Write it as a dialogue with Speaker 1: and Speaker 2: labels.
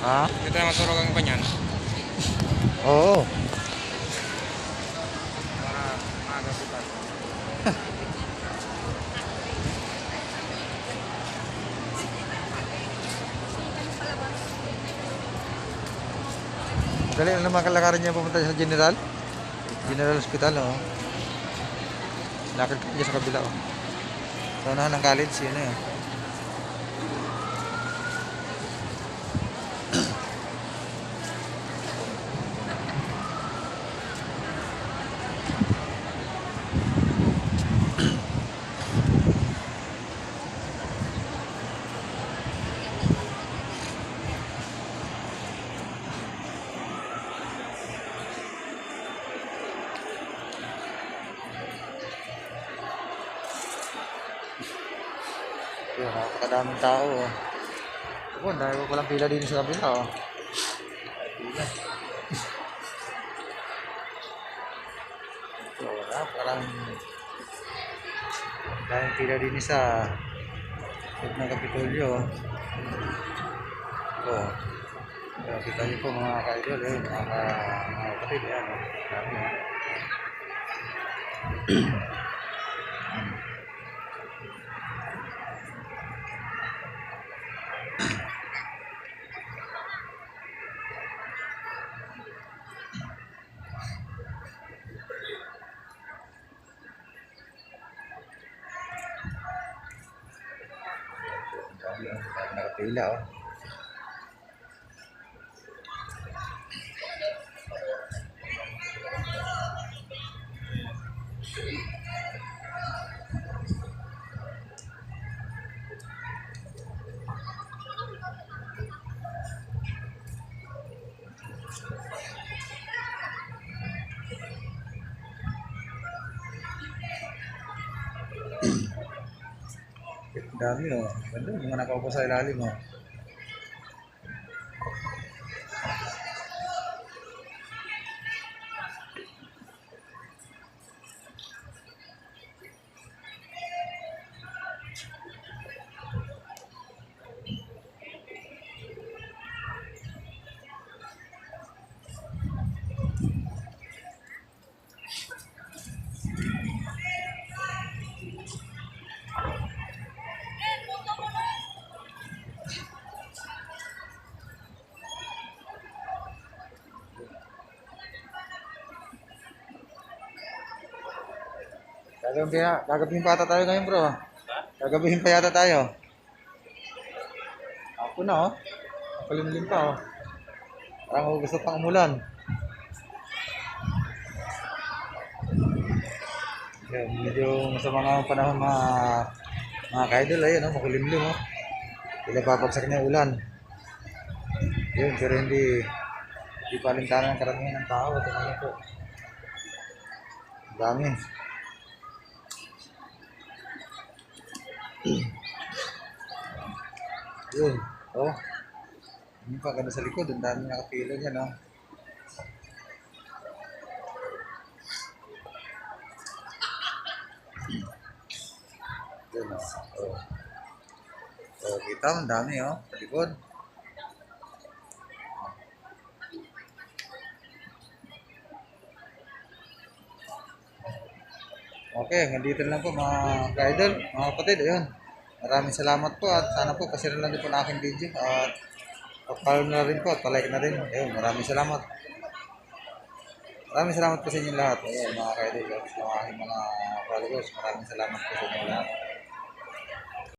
Speaker 1: Ha?
Speaker 2: Hindi tayo maturog ang kanyan.
Speaker 1: Oo.
Speaker 2: Para magabutan.
Speaker 1: Dali lang naman kalakarin niya pumunta sa General. General Hospital, oh. Lakad ka niya sa kabila, oh. Sa unahan ng college, yun eh. Yun, napakadaming tao, oh. Ako, dahil ko palang pila din sa kabila, oh. Pila. So, napakaraming pila din sa loob ng Kapitolyo, oh. Oh. Kita niyo po mga ka-idol, eh, mga kapatid, yan, oh. Dami, oh. Dami, oh. Nakapila, oh. Dami, oh. Ganda, mga nakaupo sa ilalim, oh. Gagabihin pa ata tayo ngayon, bro. Gagabihin pa yata tayo. Ako na, oh. Palimlim pa, oh. Parang gusto pang umulan. Yan, medyo sa mga panahon mga ka-idol, ayun, oh, makulimlim, oh. Bila papagsak na yung ulan. Yun, pero hindi palintana ng karamihan ng tao. Ito naman po. Ang dami. Yun, oh. Yung pa ganda sa likod, ang dami nakapila dyan, oh. Yun, oh. Oh, kita, ang dami, oh, sa likod. Okay, nandito lang po mga ka-idol, mga kapatid, ayun. Maraming salamat po at sana po kasi lang din po na aking video at pa-follow na rin po at pa-like na rin. Ayun, maraming salamat. Maraming salamat po sa inyo lahat. Ayun, mga ka-idol, sa aking mga followers, maraming salamat po sa inyo lahat.